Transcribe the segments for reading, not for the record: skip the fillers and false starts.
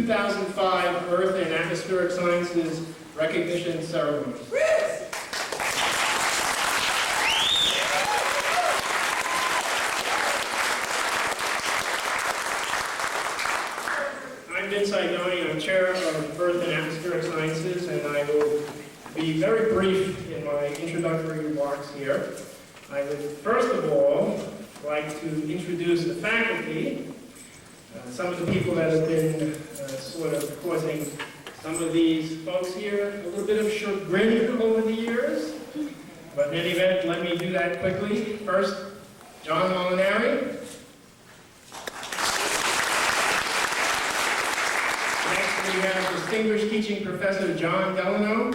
2005 Earth and Atmospheric Sciences Recognition Ceremony. I'm Vince Idoni. I'm Chair of Earth and Atmospheric Sciences, and I will be very brief in my introductory remarks here. I would first of all like to introduce the faculty, some of the people that have been sort of causing some of these folks here a little bit of chagrin over the years. But in any event, let me do that quickly. First, John Molinari. Next, we have Distinguished Teaching Professor John Delano.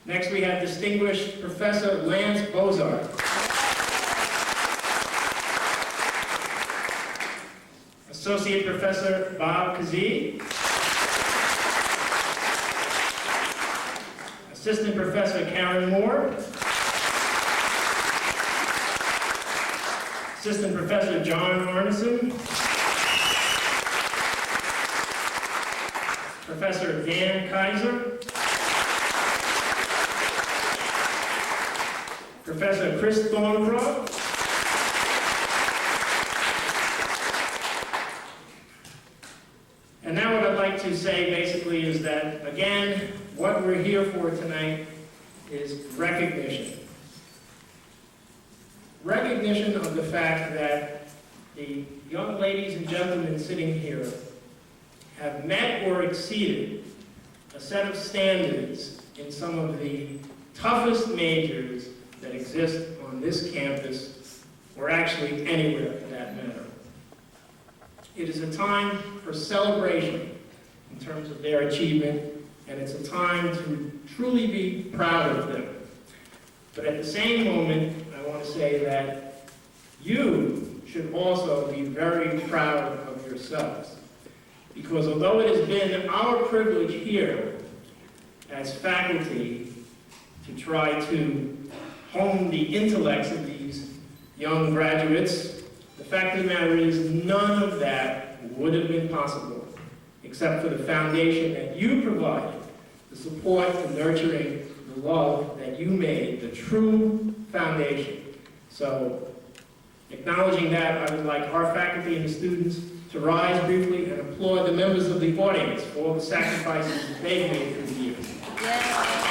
Next, we have Distinguished Professor Lance Bozart. Associate Professor Bob Kazee. Assistant Professor Karen Moore. Assistant Professor John Arneson. Professor Dan Kaiser. Professor Chris Thorncroft. And now what I'd like to say basically is that, again, what we're here for tonight is recognition. Recognition of the fact that the young ladies and gentlemen sitting here have met or exceeded a set of standards in some of the toughest majors that exist on this campus, or actually anywhere for that matter. It is a time for celebration in terms of their achievement, and it's a time to truly be proud of them. But at the same moment, I want to say that you should also be very proud of yourselves. Because although it has been our privilege here as faculty to try to hone the intellects of these young graduates, the fact of the matter is none of that would have been possible except for the foundation that you provided, the support, the nurturing, the love that you made, the true foundation. So, acknowledging that, I would like our faculty and the students to rise briefly and applaud the members of the audience for all the sacrifices that they've made through the years. Yeah.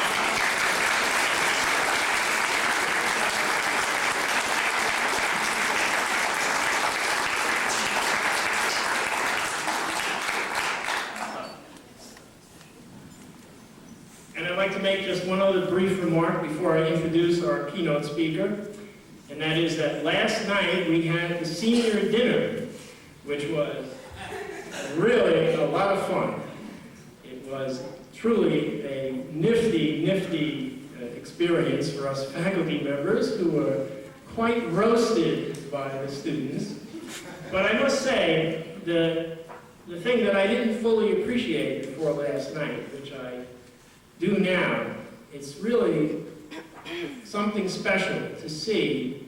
To make just one other brief remark before I introduce our keynote speaker, and that is that last night we had the senior dinner, which was really a lot of fun. It was truly a nifty experience for us faculty members who were quite roasted by the students. But I must say, the thing that I didn't fully appreciate before last night, which I do now, it's really something special to see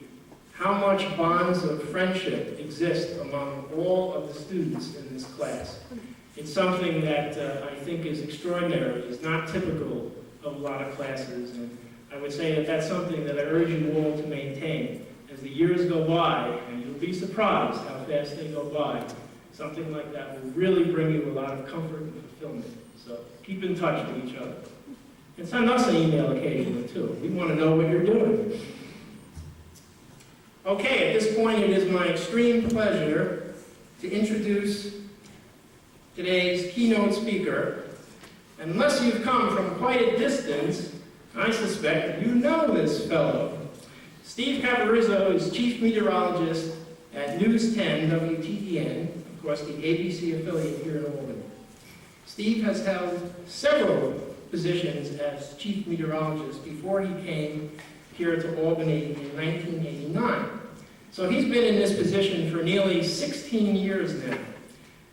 how much bonds of friendship exist among all of the students in this class. It's something that I think is extraordinary. It's not typical of a lot of classes, and I would say that that's something that I urge you all to maintain. As the years go by, and you'll be surprised how fast they go by, something like that will really bring you a lot of comfort and fulfillment. So keep in touch with each other. And send us an email occasionally, too. We want to know what you're doing. Okay, at this point, it is my extreme pleasure to introduce today's keynote speaker. And unless you've come from quite a distance, I suspect you know this fellow. Steve Caparizzo is Chief Meteorologist at News 10 WTEN, of course, the ABC affiliate here in Albany. Steve has held several positions as chief meteorologist before he came here to Albany in 1989. So he's been in this position for nearly 16 years now.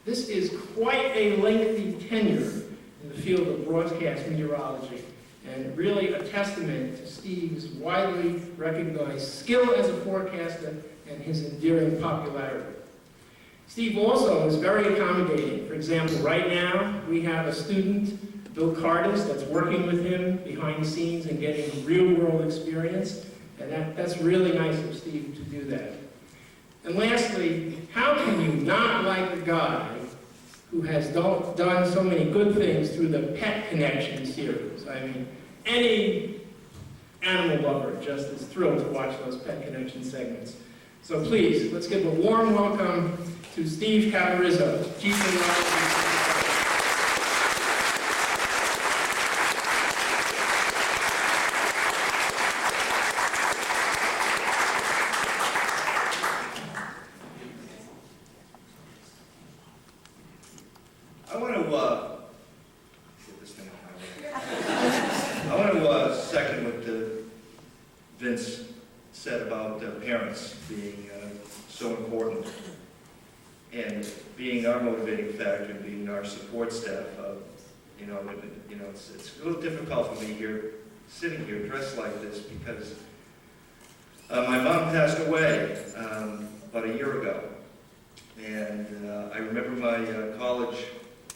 This is quite a lengthy tenure in the field of broadcast meteorology, and really a testament to Steve's widely recognized skill as a forecaster and his endearing popularity. Steve also is very accommodating. For example, right now we have a student, Bill Cardis, that's working with him behind the scenes and getting real-world experience, and that's really nice of Steve to do that. And lastly, how can you not like a guy who has done so many good things through the Pet Connection series? I mean, any animal lover just is thrilled to watch those Pet Connection segments. So please, let's give a warm welcome to Steve Caparizzo, Chief Entomologist. I want to get this thing on. I want to second what Vince said about parents being so important and being our motivating factor and being our support staff. It's a little difficult for me here, sitting here dressed like this, because my mom passed away about a year ago, and I remember my college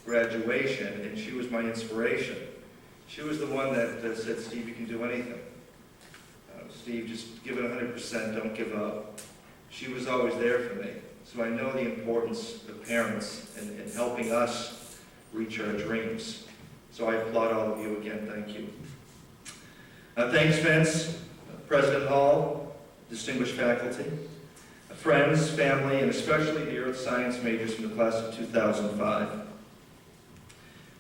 graduation, and she was my inspiration. She was the one that said, "Steve, you can do anything. Steve, just give it 100%, don't give up." She was always there for me. So I know the importance of parents in helping us reach our dreams. So I applaud all of you again, thank you. Thanks, Vince, President Hall, distinguished faculty, friends, family, and especially the earth science majors from the class of 2005.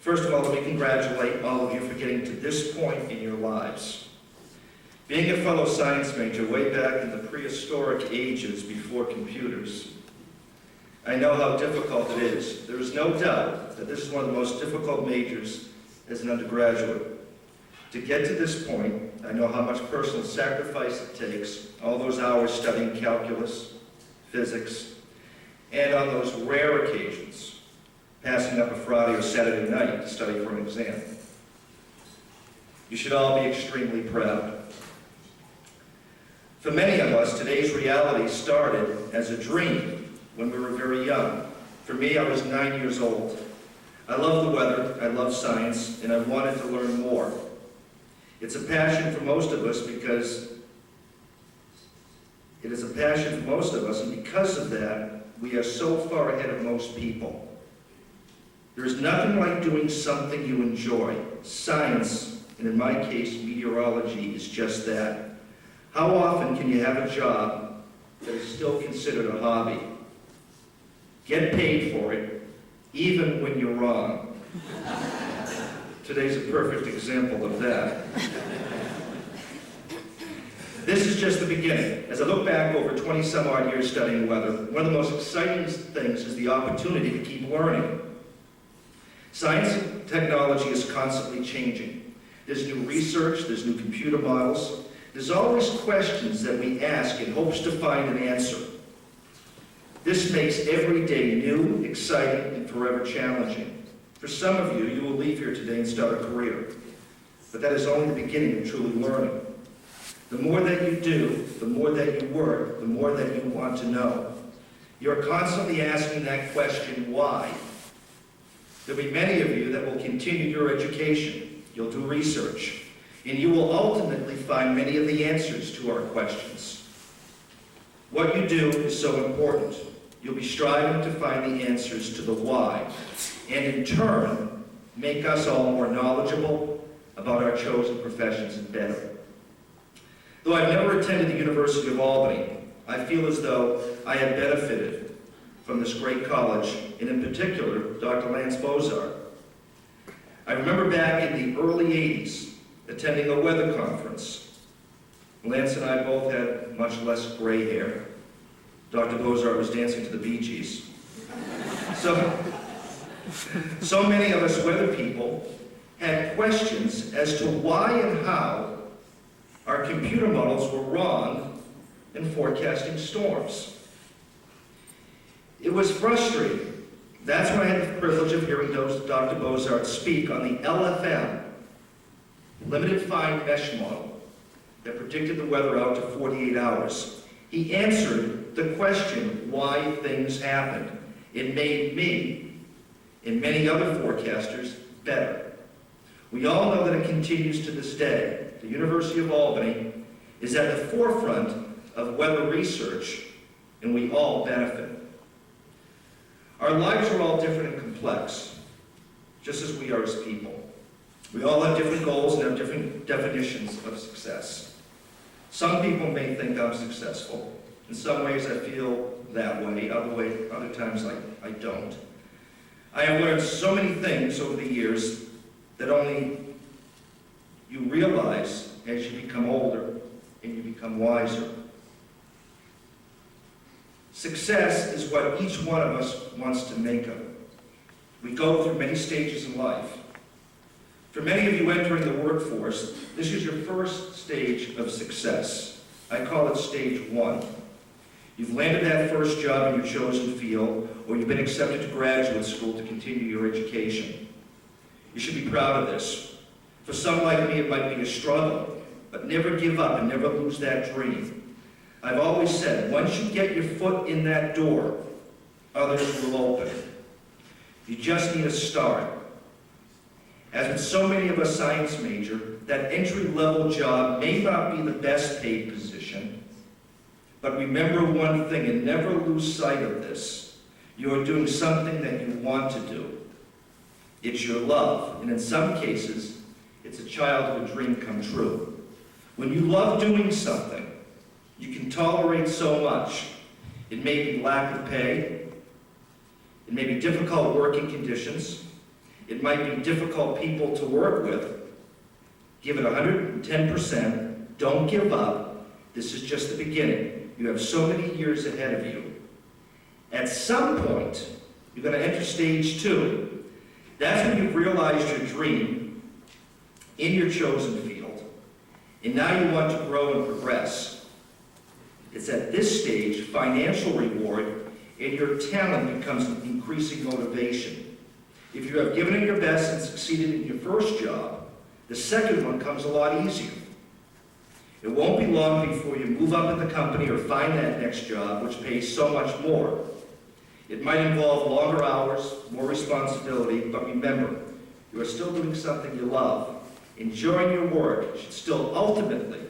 First of all, let me congratulate all of you for getting to this point in your lives. Being a fellow science major way back in the prehistoric ages before computers, I know how difficult it is. There is no doubt that this is one of the most difficult majors as an undergraduate. To get to this point, I know how much personal sacrifice it takes, all those hours studying calculus, physics, and on those rare occasions, passing up a Friday or Saturday night to study for an exam. You should all be extremely proud. For many of us, today's reality started as a dream when we were very young. For me, I was 9 years old. I love the weather, I love science, and I wanted to learn more. It's a passion for most of us because it is a passion for most of us, and because of that, we are so far ahead of most people. There's nothing like doing something you enjoy. Science, and in my case, meteorology, is just that. How often can you have a job that is still considered a hobby? Get paid for it, even when you're wrong. Today's a perfect example of that. This is just the beginning. As I look back over 20-some-odd years studying weather, one of the most exciting things is the opportunity to keep learning. Science and technology is constantly changing. There's new research, there's new computer models. There's always questions that we ask in hopes to find an answer. This makes every day new, exciting, and forever challenging. For some of you, you will leave here today and start a career. But that is only the beginning of truly learning. The more that you do, the more that you work, the more that you want to know. You're constantly asking that question, why? There'll be many of you that will continue your education. You'll do research. And you will ultimately find many of the answers to our questions. What you do is so important. You'll be striving to find the answers to the why, and in turn, make us all more knowledgeable about our chosen professions and better. Though I've never attended the University of Albany, I feel as though I have benefited from this great college, and in particular, Dr. Lance Bozard. I remember back in the early 80s, attending a weather conference. Lance and I both had much less gray hair. Dr. Bozard was dancing to the Bee Gees. So many of us weather people had questions as to why and how our computer models were wrong in forecasting storms. It was frustrating. That's when I had the privilege of hearing Dr. Bozard speak on the LFM, limited find mesh model, that predicted the weather out to 48 hours. He answered to question why things happened. It made me, and many other forecasters, better. We all know that it continues to this day. The University of Albany is at the forefront of weather research, and we all benefit. Our lives are all different and complex, just as we are as people. We all have different goals and have different definitions of success. Some people may think I'm successful. In some ways I feel that way, other times I don't. I have learned so many things over the years that only you realize as you become older and you become wiser. Success is what each one of us wants to make of it. We go through many stages in life. For many of you entering the workforce, this is your first stage of success. I call it stage 1. You've landed that first job in your chosen field, or you've been accepted to graduate school to continue your education. You should be proud of this. For some like me, it might be a struggle, but never give up and never lose that dream. I've always said, once you get your foot in that door, others will open. You just need to start. As with so many of us science major, that entry-level job may not be the best paid position, but remember one thing and never lose sight of this. You're doing something that you want to do. It's your love, and in some cases, it's a childhood dream come true. When you love doing something, you can tolerate so much. It may be lack of pay. It may be difficult working conditions. It might be difficult people to work with. Give it 110%. Don't give up. This is just the beginning. You have so many years ahead of you. At some point, you're going to enter stage 2. That's when you've realized your dream in your chosen field. And now you want to grow and progress. It's at this stage, financial reward and your talent becomes an increasing motivation. If you have given it your best and succeeded in your first job, the second one comes a lot easier. It won't be long before you move up in the company or find that next job, which pays so much more. It might involve longer hours, more responsibility, but remember, you are still doing something you love. Enjoying your work should still ultimately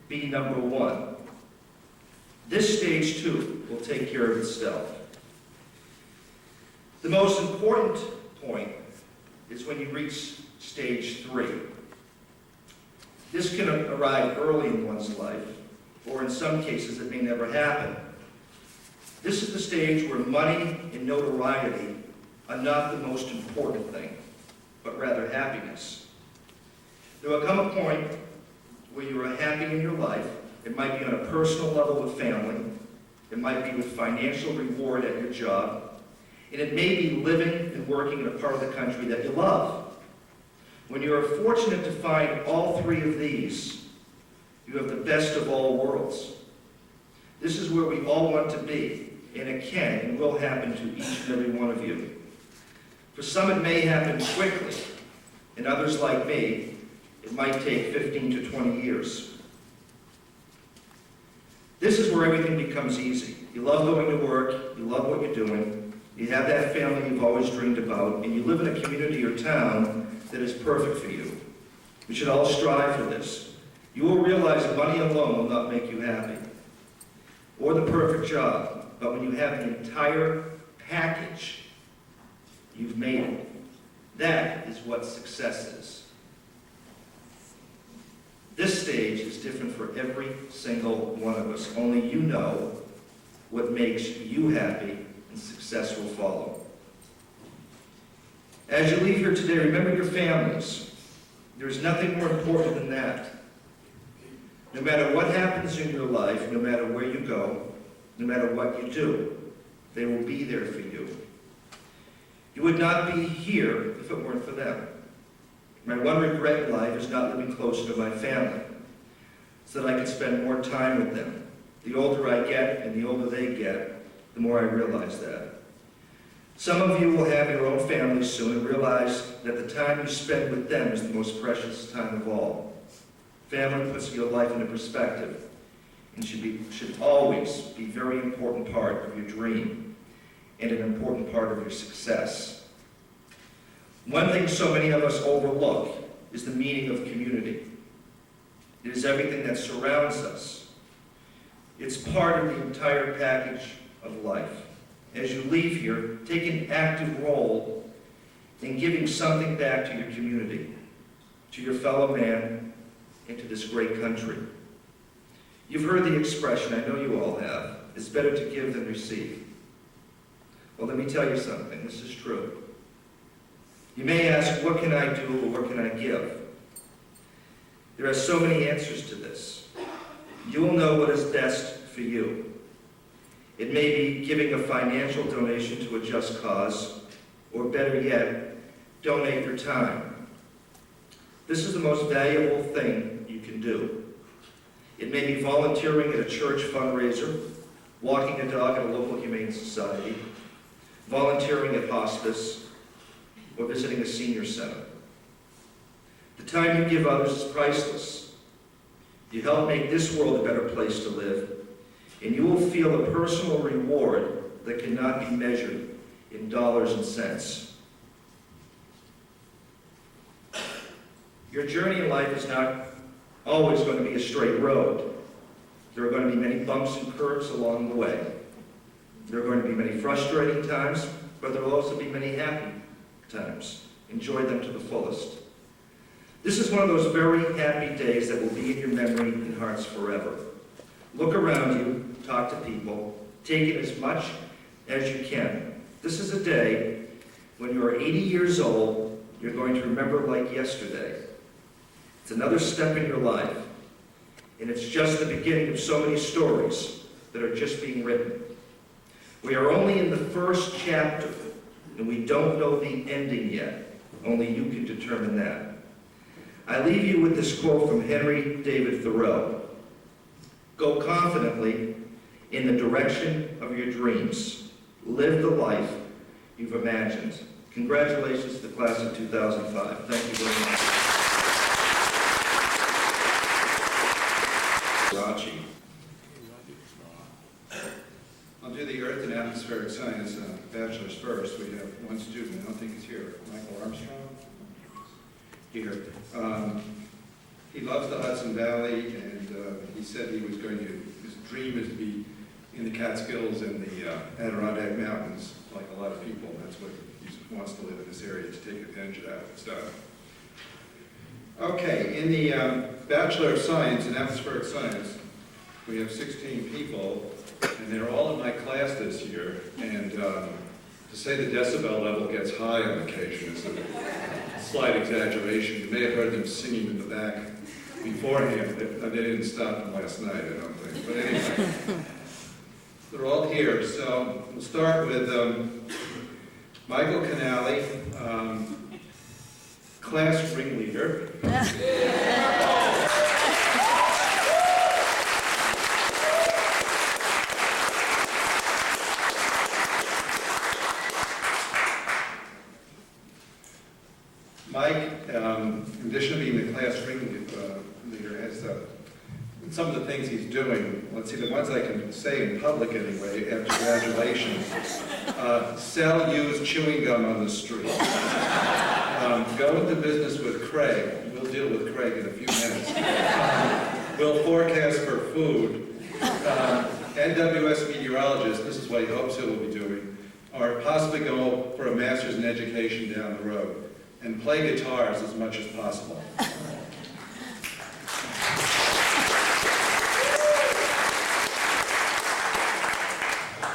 be number 1. This stage 2 will take care of itself. The most important point is when you reach stage 3. This can arrive early in one's life, or in some cases it may never happen. This is the stage where money and notoriety are not the most important thing, but rather happiness. There will come a point where you are happy in your life. It might be on a personal level with family. It might be with financial reward at your job. And it may be living and working in a part of the country that you love. When you are fortunate to find all 3 of these, you have the best of all worlds. This is where we all want to be, and it can and will happen to each and every one of you. For some it may happen quickly, and others like me, it might take 15 to 20 years. This is where everything becomes easy. You love going to work, you love what you're doing, you have that family you've always dreamed about, and you live in a community or town that is perfect for you. We should all strive for this. You will realize that money alone will not make you happy, or the perfect job, but when you have the entire package, you've made it. That is what success is. This stage is different for every single one of us. Only you know what makes you happy, and success will follow. As you leave here today, remember your families. There's nothing more important than that. No matter what happens in your life, no matter where you go, no matter what you do, they will be there for you. You would not be here if it weren't for them. My one regret in life is not living closer to my family, so that I could spend more time with them. The older I get and the older they get, the more I realize that. Some of you will have your own families soon and realize that the time you spend with them is the most precious time of all. Family puts your life into perspective. and should always be a very important part of your dream and an important part of your success. One thing so many of us overlook is the meaning of community. It is everything that surrounds us. It's part of the entire package of life. As you leave here, take an active role in giving something back to your community, to your fellow man, and to this great country. You've heard the expression, I know you all have, it's better to give than receive. Well, let me tell you something, this is true. You may ask, what can I do or what can I give? There are so many answers to this. You will know what is best for you. It may be giving a financial donation to a just cause, or better yet, donate your time. This is the most valuable thing you can do. It may be volunteering at a church fundraiser, walking a dog at a local humane society, volunteering at hospice, or visiting a senior center. The time you give others is priceless. You help make this world a better place to live, and you will feel a personal reward that cannot be measured in dollars and cents. Your journey in life is not always going to be a straight road. There are going to be many bumps and curves along the way. There are going to be many frustrating times, but there will also be many happy times. Enjoy them to the fullest. This is one of those very happy days that will be in your memory and hearts forever. Look around you, talk to people, take in as much as you can. This is a day when you are 80 years old, you're going to remember like yesterday. It's another step in your life, and it's just the beginning of so many stories that are just being written. We are only in the first chapter, and we don't know the ending yet. Only you can determine that. I leave you with this quote from Henry David Thoreau. Go confidently in the direction of your dreams. Live the life you've imagined. Congratulations to the class of 2005. Thank you very much. Rachi. I'll do the Earth and Atmospheric Science bachelor's first. We have one student, I don't think he's here, Michael Armstrong. Here. He loves the Hudson Valley, and he said he was going to, his dream is to be in the Catskills and the Adirondack Mountains, like a lot of people. That's what he wants to live in this area to take advantage of that stuff. Okay, in the Bachelor of Science in Atmospheric Science, we have 16 people, and they're all in my class this year, and to say the decibel level gets high on occasion is a slight exaggeration. You may have heard them singing in the back beforehand. They didn't stop them last night, I don't think. But anyway, they're all here. So we'll start with Michael Canali, class ringleader. Mike, in addition to being the class ringleader, has some of the things he's doing. Let's see, the ones I can say in public anyway, after graduation. Sell used chewing gum on the street. Go into business with Craig. We'll deal with Craig in a few minutes. We'll forecast for food. NWS meteorologist, this is what he hopes he will be doing, or possibly go for a master's in education down the road. And play guitars as much as possible.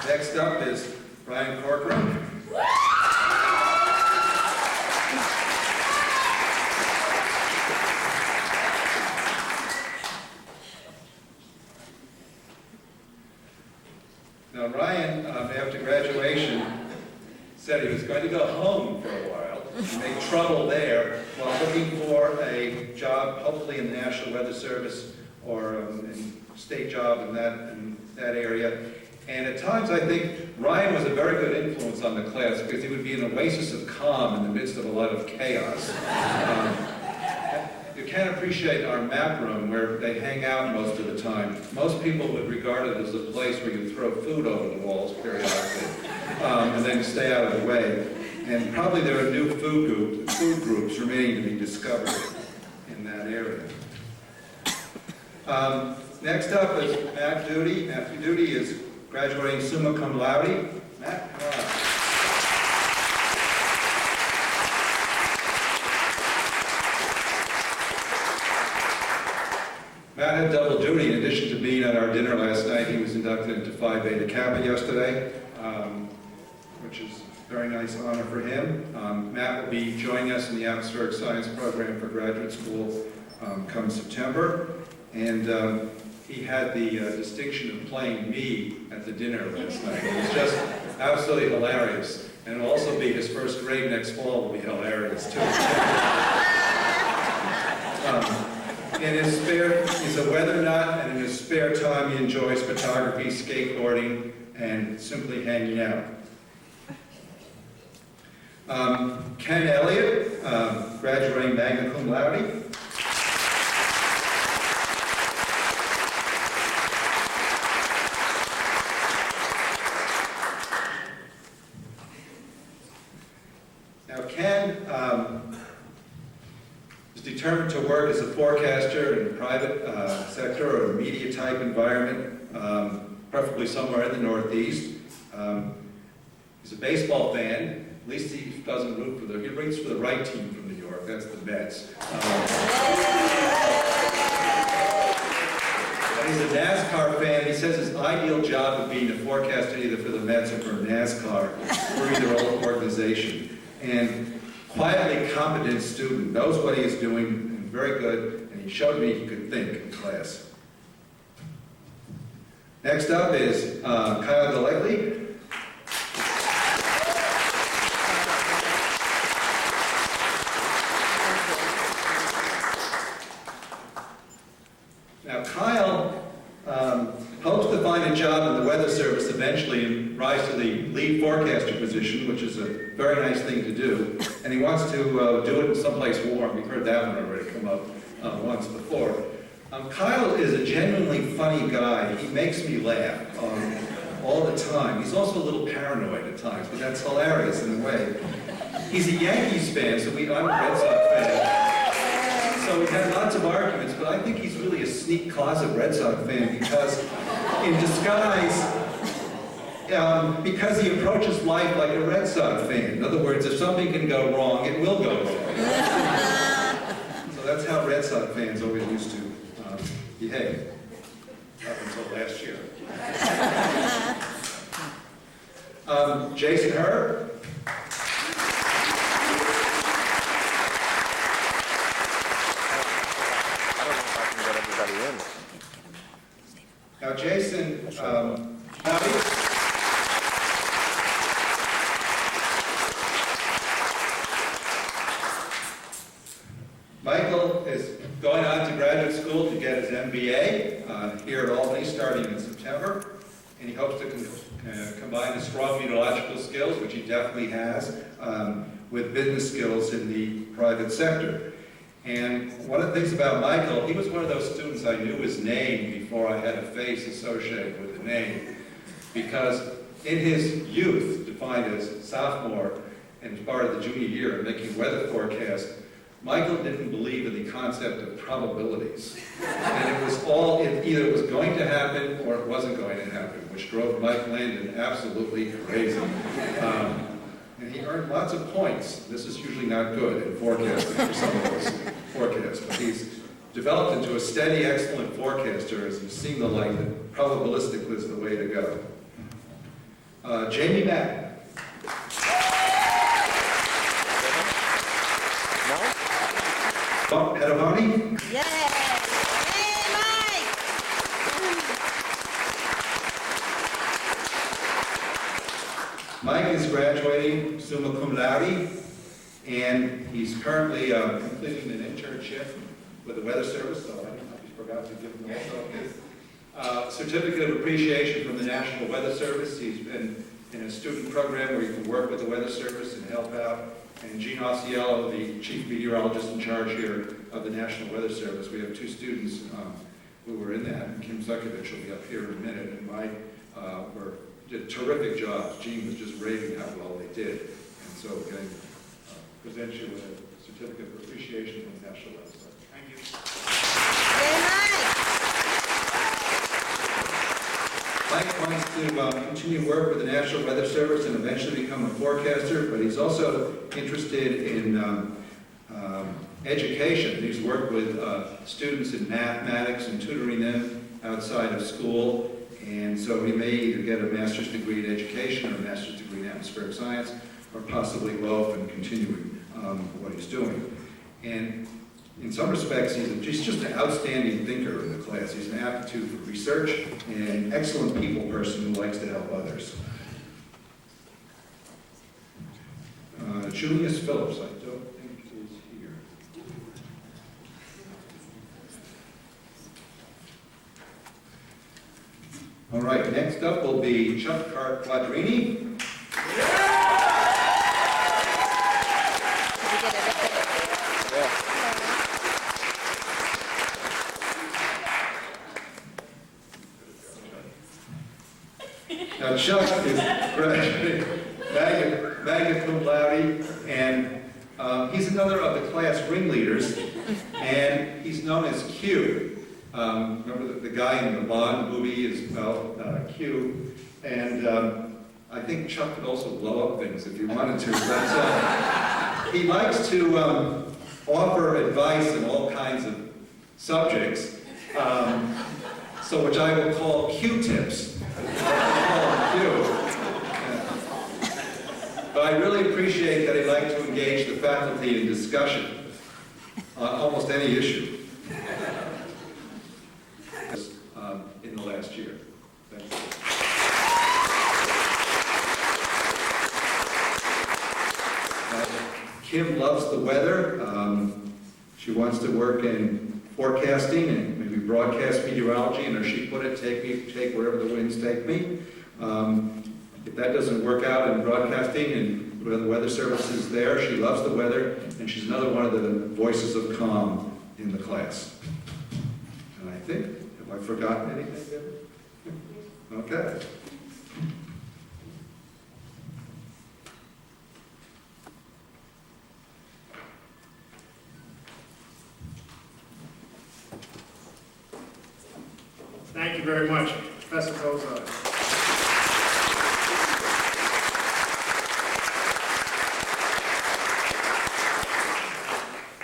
Next up is Brian Corcoran. Now Ryan, after graduation, said he was going to go home for a while. Make trouble there while looking for a job, hopefully in the National Weather Service or a state job in that area. And at times I think Ryan was a very good influence on the class because he would be an oasis of calm in the midst of a lot of chaos. You can appreciate our map room where they hang out most of the time. Most people would regard it as a place where you throw food over the walls periodically, and then stay out of the way. And probably there are new food groups remaining to be discovered in that area. Next up is Matt Duty. Matthew Duty is graduating summa cum laude. Matt, come on. Matt had double duty. In addition to being at our dinner last night, he was inducted into Phi Beta Kappa yesterday, which is a very nice honor for him. Matt will be joining us in the Atmospheric Science program for graduate school come September. And he had the distinction of playing me at the dinner last night. It was just absolutely hilarious. And it'll also be his first grade next fall will be hilarious too. In his spare, he's a weather nut, and in his spare time he enjoys photography, skateboarding, and simply hanging out. Ken Elliott, graduating magna cum laude. Now Ken is determined to work as a forecaster in the private sector or a media type environment, preferably somewhere in the Northeast. He's a baseball fan. At least he doesn't root for he roots for the right team from New York. That's the Mets. He's a NASCAR fan. He says his ideal job would be to forecast either for the Mets or for NASCAR or either organization. And quietly competent student, knows what he is doing, and very good, and he showed me he could think in class. Next up is Kyle Deleckley. Now Kyle hopes to find a job in the Weather Service eventually and rise to the lead forecaster position, which is a very nice thing to do. And he wants to do it in someplace warm. We've heard that one already come up once before. Kyle is a genuinely funny guy. He makes me laugh all the time. He's also a little paranoid at times, but that's hilarious in a way. He's a Yankees fan, so I'm a Red Sox fan. So we've had lots of arguments, but I think he's really a sneak closet Red Sox fan because in disguise, because he approaches life like a Red Sox fan. In other words, if something can go wrong, it will go wrong. So that's how Red Sox fans always used to behave, up until last year. Jason Herr. Now, Jason, Michael is going on to graduate school to get his MBA here at Albany starting in September, and he hopes to combine his strong meteorological skills, which he definitely has, with business skills in the private sector. And one of the things about Michael, he was one of those students I knew his name before I had a face associated with the name, because in his youth, defined as sophomore and as part of the junior year, making weather forecasts, Michael didn't believe in the concept of probabilities. And it was all, either it was going to happen or it wasn't going to happen, which drove Mike Landon absolutely crazy. And he earned lots of points. This is usually not good in forecasting for some of us forecasts, but he's developed into a steady, excellent forecaster as he's seen the light that probabilistic was the way to go. Jamie Mack. Pedavani? Yay! Hey, Mike! Mike is graduating summa cum laude, and he's currently completing an internship with the Weather Service, so I don't know if he forgot to give him also his certificate of appreciation from the National Weather Service. He's been in a student program where you can work with the Weather Service and help out and Gene Osceola, the chief meteorologist in charge here of the National Weather Service. We have two students who were in that, and Kim Zukovich will be up here in a minute, and Mike did terrific jobs. Gene was just raving how well they did, and so we're going to present you with a certificate of appreciation from the National Weather Service. Thank you. Mike wants to continue work with the National Weather Service and eventually become a forecaster, but he's also interested in education. He's worked with students in mathematics and tutoring them outside of school, and so he may either get a master's degree in education or a master's degree in atmospheric science, or possibly both and continuing what he's doing. And in some respects, he's just an outstanding thinker in the class. He's an aptitude for research and an excellent people person who likes to help others. Julius Phillips, I don't think is here. All right, next up will be Chuck Quadrini. Now, Chuck is graduated magna cum laude, and he's another of the class ringleaders, and he's known as Q. Remember the guy in the Bond movie is, well, Q, and I think Chuck could also blow up things if he wanted to, but he likes to offer advice in all kinds of subjects, so which I will call Q-tips. But I really appreciate that he'd like to engage the faculty in discussion on almost any issue in the last year. Thank you. Kim loves the weather. She wants to work in forecasting and maybe broadcast meteorology, and as she put it, take wherever the winds take me. If that doesn't work out in broadcasting and the Weather Service is there, she loves the weather, and she's another one of the voices of calm in the class. And I think, have I forgotten anything? Okay. Thank you very much, Professor Kozar.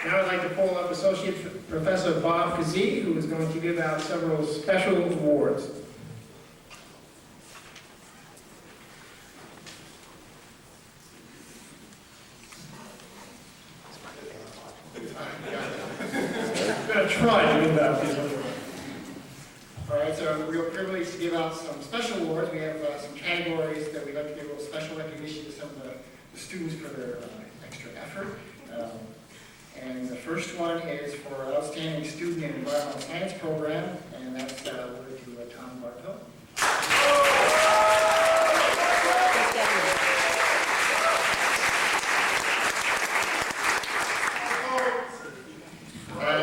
Now I'd like to call up Associate Professor Bob Kazee, who is going to give out several special awards. I'm going to try to give out these awards. All right, so a real privilege to give out some special awards. We have some categories that we'd like to give a little special recognition to some of the students for their extra effort. And the first one is for Outstanding Student in Environmental Science Program, and that's awarded to Tom Bartow.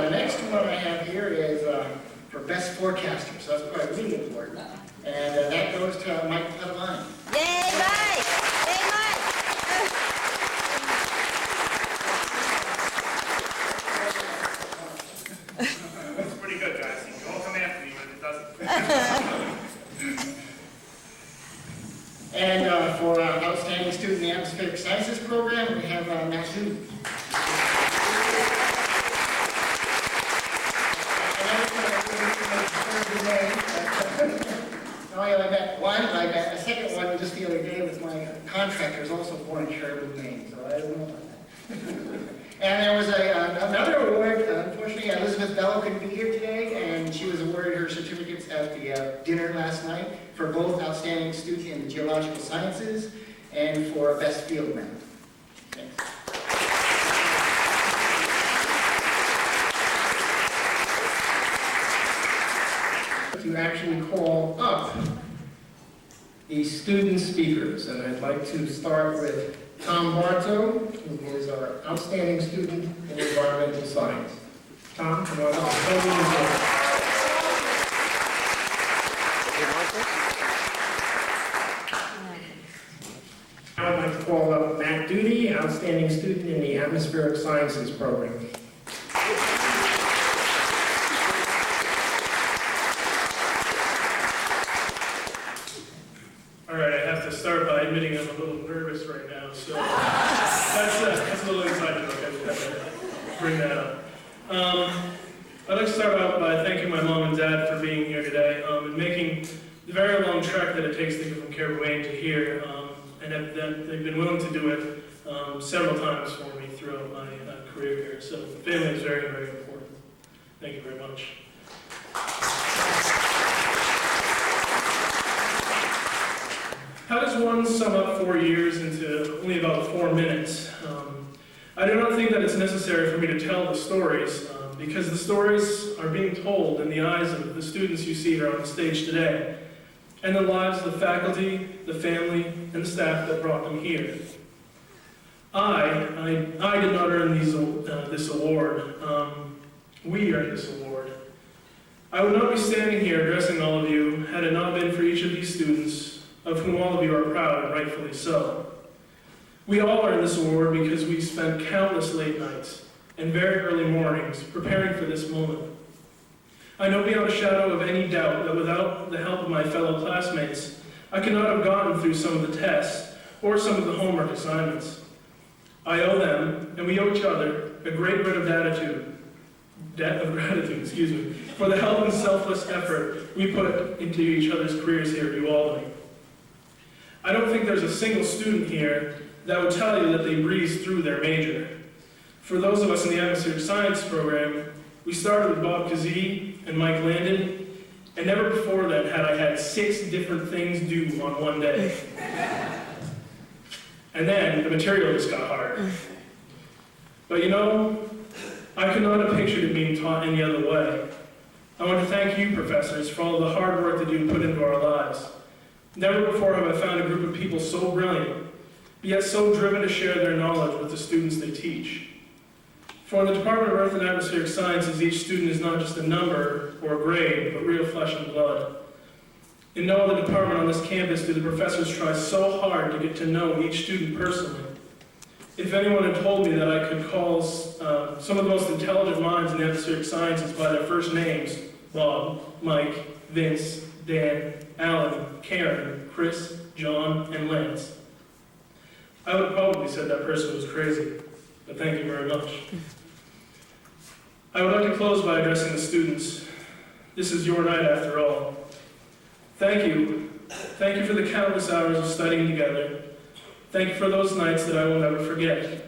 The next one I have here is for Best Forecaster, so that's quite a really award. And that goes to Mike Padavani. Yay, Mike! Yay, Mike! It's pretty good, guys. You can all come after me, but it doesn't. And for Outstanding Student in the Atmospheric Sciences Program, we have Matt Newton. I got one, I got a second one just the other day with my contractor, who's also born in Sherwood, Maine, so I don't know about that. And there was another award, unfortunately, Elizabeth Bello couldn't be here today, and she was awarded her certificates at the dinner last night for both Outstanding Student in the Geological Sciences and for Best Field Map. Thanks. To actually call up the student speakers. And I'd like to start with Tom Bartow, who is our outstanding student in environmental science. Tom, come on up. Now I'd like to call up Matt Duty, outstanding student in the atmospheric sciences program. All right, I have to start by admitting I'm a little nervous right now, so that's a little inside joke. I have to bring that up. I'd like to start out by thanking my mom and dad for being here today and making the very long trek that it takes to get from Caribou to here, and they've been willing to do it several times for me throughout my career here. So family is very, very important. Thank you very much. How does one sum up 4 years into only about 4 minutes? I do not think that it's necessary for me to tell the stories, because the stories are being told in the eyes of the students you see here on the stage today, and the lives of the faculty, the family, and the staff that brought them here. I did not earn this award. We earned this award. I would not be standing here addressing all of you had it not been for each of these students, of whom all of you are proud, and rightfully so. We all earned this award because we spent countless late nights and very early mornings preparing for this moment. I know beyond a shadow of any doubt that without the help of my fellow classmates, I could not have gotten through some of the tests or some of the homework assignments. I owe them, and we owe each other, a great debt of gratitude, for the help and selfless effort we put into each other's careers here at UAlbany. I don't think there's a single student here that would tell you that they breezed through their major. For those of us in the atmospheric science program, we started with Bob Kazee and Mike Landon, and never before then had I had 6 different things due on one day. And then the material just got hard. But you know, I could not have pictured it being taught any other way. I want to thank you, professors, for all the hard work that you put into our lives. Never before have I found a group of people so brilliant, yet so driven to share their knowledge with the students they teach. For in the Department of Earth and Atmospheric Sciences, each student is not just a number or a grade, but real flesh and blood. In no other department on this campus do the professors try so hard to get to know each student personally. If anyone had told me that I could call some of the most intelligent minds in the atmospheric sciences by their first names, Bob, Mike, Vince, Dan, Alan, Karen, Chris, John, and Lance, I would have probably said that person was crazy, but thank you very much. I would like to close by addressing the students. This is your night after all. Thank you. Thank you for the countless hours of studying together. Thank you for those nights that I will never forget.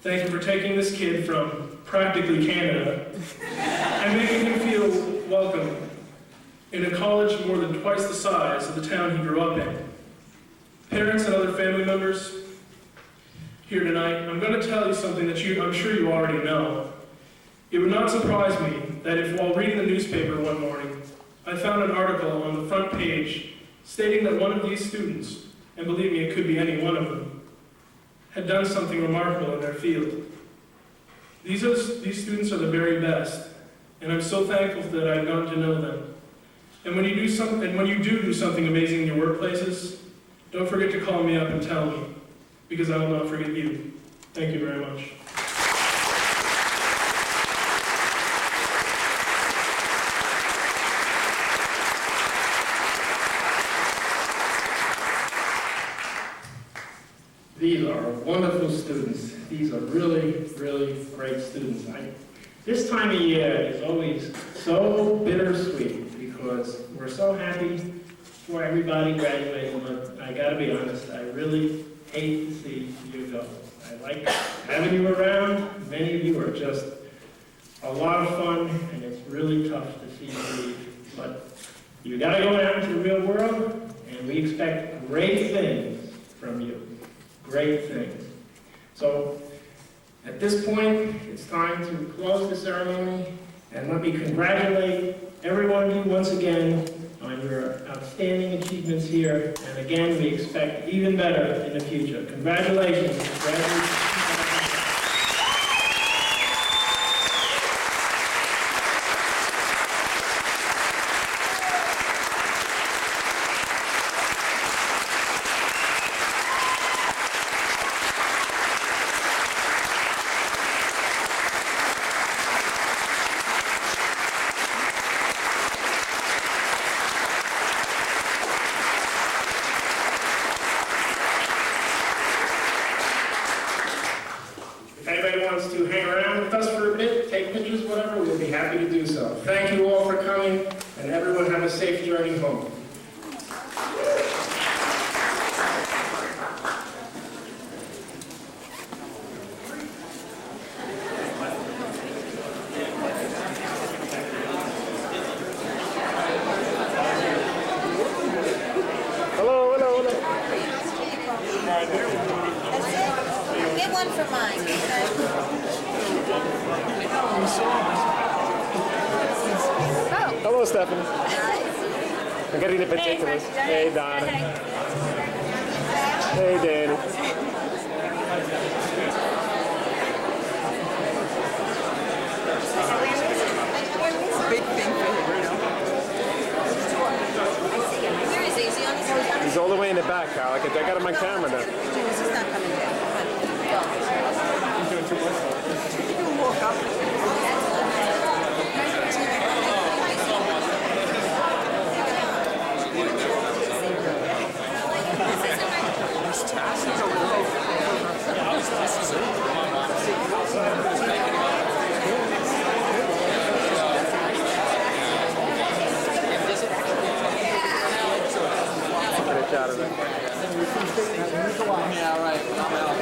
Thank you for taking this kid from practically Canada and making him feel welcome in a college more than twice the size of the town he grew up in. Parents and other family members here tonight, I'm going to tell you something that I'm sure you already know. It would not surprise me that if, while reading the newspaper one morning, I found an article on the front page stating that one of these students, and believe me, it could be any one of them, had done something remarkable in their field. These students are the very best, and I'm so thankful that I've gotten to know them. And when you do something amazing in your workplaces, don't forget to call me up and tell me, because I will not forget you. Thank you very much. These are wonderful students. These are really, really great students. This time of year is always so bittersweet because we're so happy for everybody graduating, but I gotta be honest, I really hate to see you go. I like having you around. Many of you are just a lot of fun, and it's really tough to see you leave. But you gotta go out into the real world, and we expect great things from you. Great things. So, at this point, it's time to close the ceremony, and let me congratulate every one of you once again on your outstanding achievements here, and again, we expect even better in the future. Congratulations. Congratulations. If anybody wants to hang around with us for a bit, take pictures, whatever, we'll be happy to do so. Thank you all for coming, and everyone have a safe journey home. Get one for mine, okay? Hello, Stephanie. I'm getting the particulars. Hey, Donna. Hey, Danny. Big thing for him. Where is he? Is he on his way? He's all the way in the back, Kyle. I got him on camera now. He's not coming back. Walk up. Get out of there. Yeah, right. I'm out.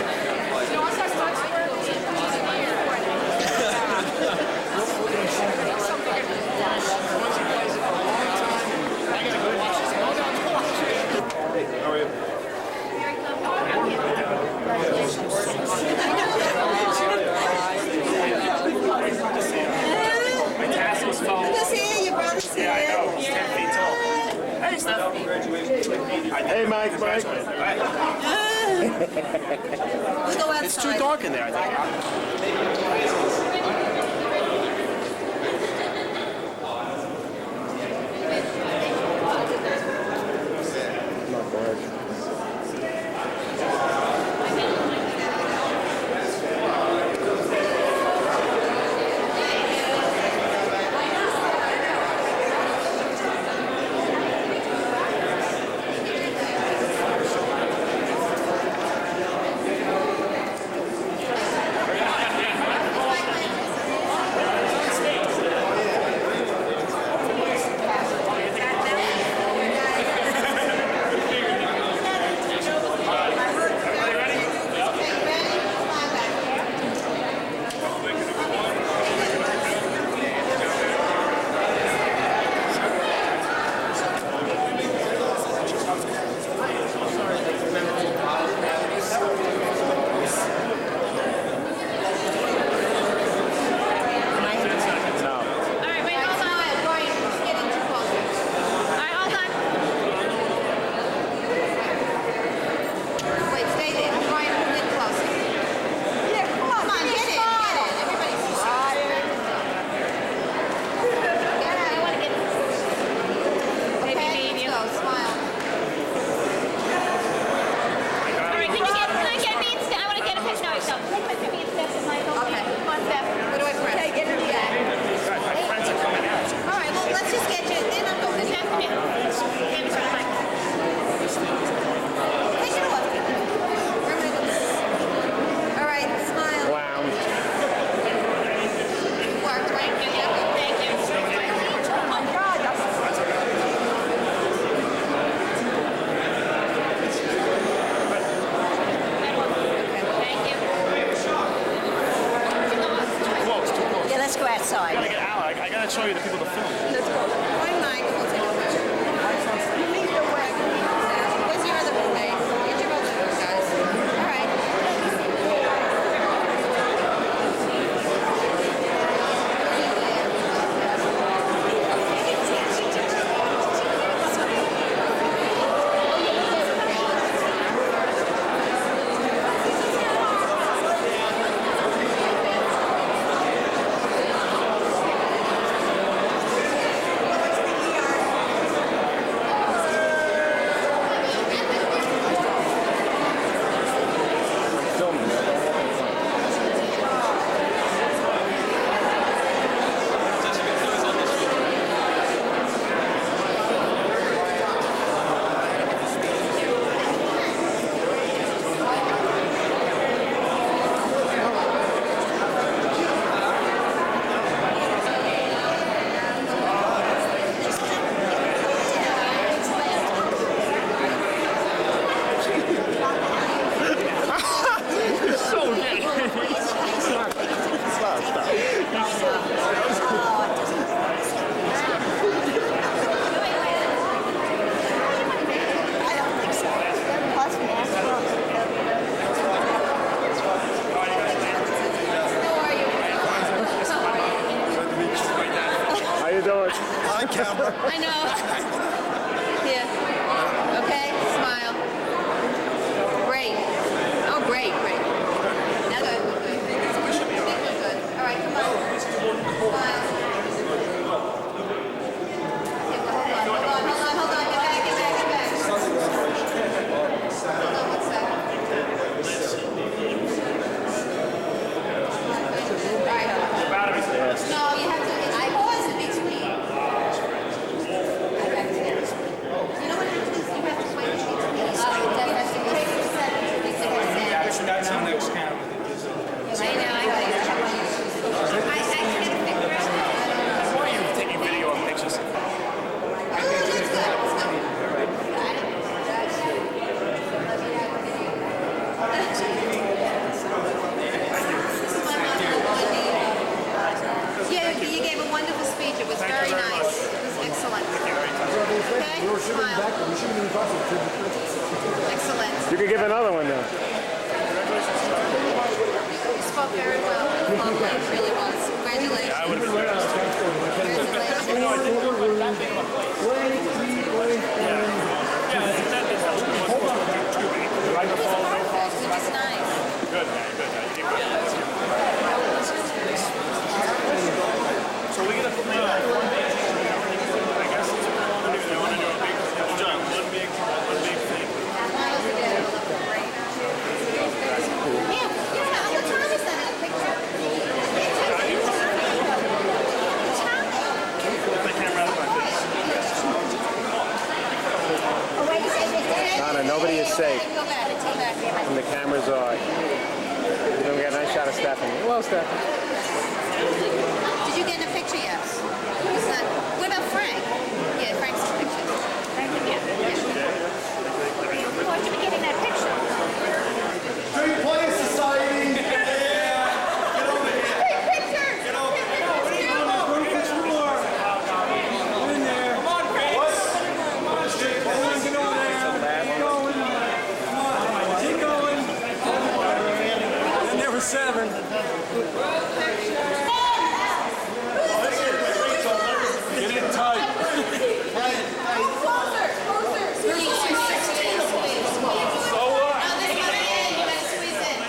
How are you? My tassel's falling. Who's here? Your brother's here. Yeah, I know. He's 10 feet tall. Hey, Steph. Hey, Mike. We'll go outside. It's too dark in there, I think. Not bad. gotta show you the people to film. Let's go. Bye, Mike. We'll take a picture. You lead the way. Where's your other roommate? Get your other room, guys. All right. camera. I know. Here. Okay, smile. Great. Oh, great, great. Now good, good. Good. All right, come on. Smile. Okay, well, hold on. Get back. Hold on one second. All right. No, you have to, I pause in between. You know what it is? You have to wait in between. Oh, that's the take a second. That's our next camera. I know, I got it. I can't figure it out. Why are you taking video and pictures? Oh, that's good. Got it. Yeah, you gave a wonderful speech. It was very nice. It was excellent. Okay, smile. Excellent. You could give another one now. You spoke very well. It really was. Congratulations. I would have been nervous. It was nice. Good, man. Good. You did good. So we're gonna play one big thing. I guess it's what I want to do. A big, John, one big thing. Yeah, what time is that in the picture? The camera out of my face. Donna, nobody is safe. Go back. And the cameras are. Then we got a nice shot of Stephanie. Hello, Stephanie. Did you get in a picture yet? He's not. What about Frank? Yeah, Frank's in the picture. Frank, yeah. Well, you get in that picture. Great Play Society! Take pictures! Get over here! Seven. Get in tight. closer! Squeeze, squeeze. So what? No, this one in. You gotta squeeze in.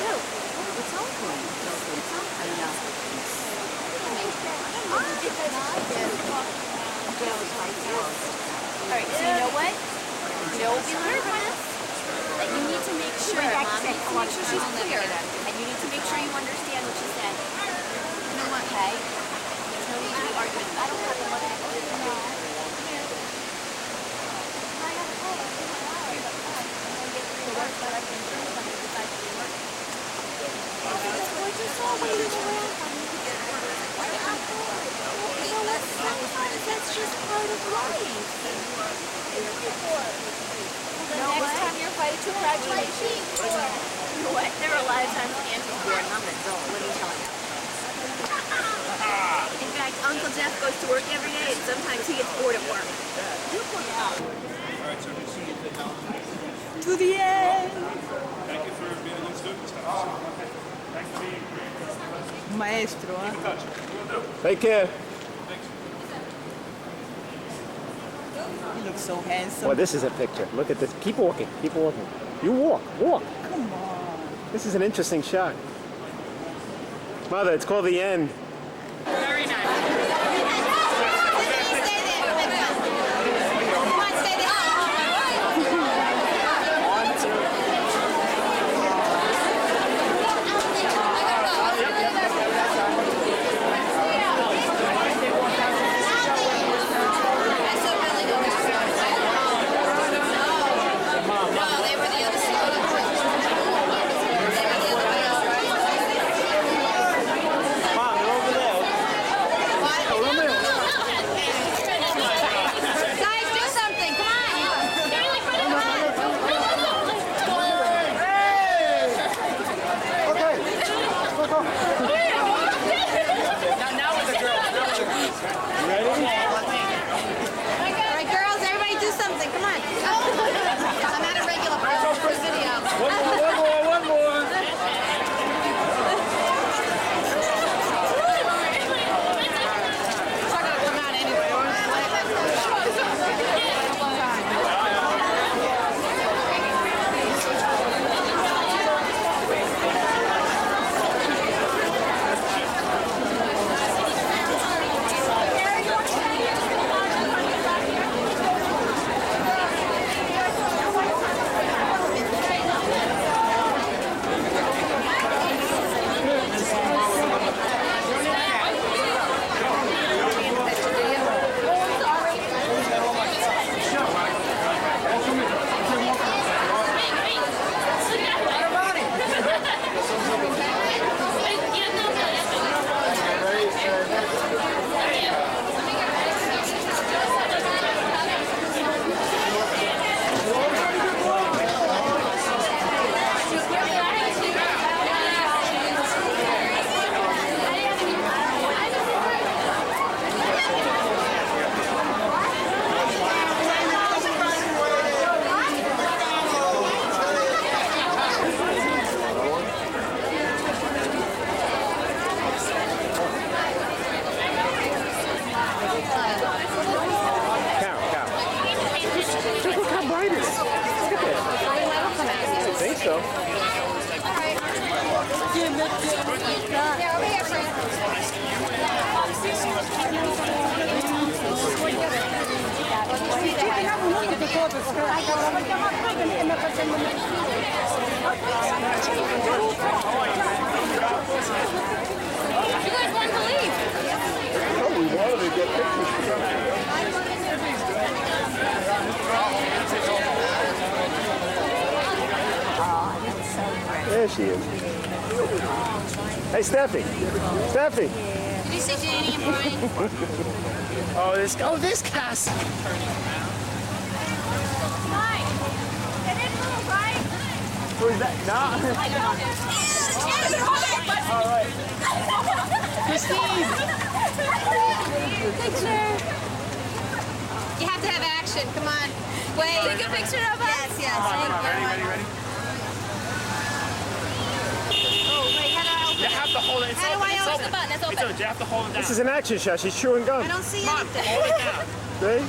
who? It's Oakland. It's Oakland. I know. All right, so you know what? You know what we learned from this? That you need to make sure, Mom needs to make sure she's clear, and you need to make sure you understand what she said. You know what? Okay? There's no need to be arguing. I don't have the money. No. We're just all waiting around. That's just part of life. Next time you're invited to a graduation, you know what? There are a lot of times Andrew's bored and I'm an adult. What are you telling us? In fact, Uncle Jeff goes to work every day and sometimes he gets bored at work. To the end. Thank you for being a good student. Thanks for being Maestro, in touch. Take care. He looks so handsome. Well, this is a picture. Look at this. Keep walking. Keep walking. You walk. Walk. Come on. This is an interesting shot. Mother, it's called the end. Very nice. Stay there. Come on, stay there. Mom, they're over there. Guys, do something. Come All right, girls, everybody do something. Come on. I'm at a regular for video. One more. It's not gonna come out anyway. So. Yeah, over here, You guys want to leave? Oh, we wanted to get pictures together. There she is. Hey, Steffi. Steffi. Did you see Danny and Brian? Oh, this cast. Mike, they didn't move, right? Who's that? Nah. All right. Christine! Picture. You have to have action. Come on. Wait. Take a picture of us? Yes. Ready? Oh, wait, how do I open You have to hold it. It's How do open. I It's open open. the button? It's open. It's open. You have to hold it down. This is an action shot. She's chewing gum. I don't see Mom, anything. hold it down. See?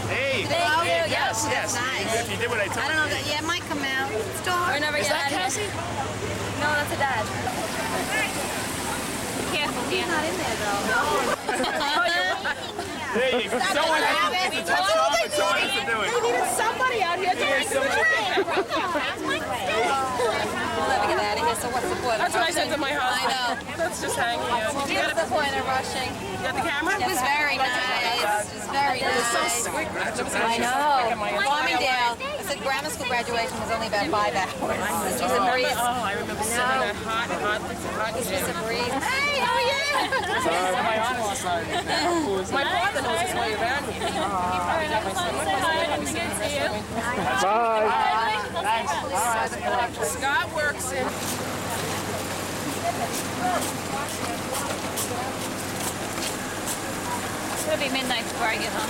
Hey. Thank you. Yes. Yes. Nice. If you did what I told I you. don't know. Yeah, it might come out. We're never Is that Cassie? No, that's a dad. Careful, He's not in there though. There you go. Someone has to touch it off, but someone has to do it. They needed somebody out here to ring the train. Let me get out of here. So what's the point? That's what I said to my husband. I know. Let's just hang out. Did you get What's the point of rushing? You got the camera? It was very nice. It was very nice. I know. Farmingdale. I said grammar school graduation was only about 5 hours. This was a breeze. Oh, I remember sitting there hot. This was a breeze. Hey, how are you? My father knows his way around here. Bye. Scott works in. It's gonna be midnight before I get home.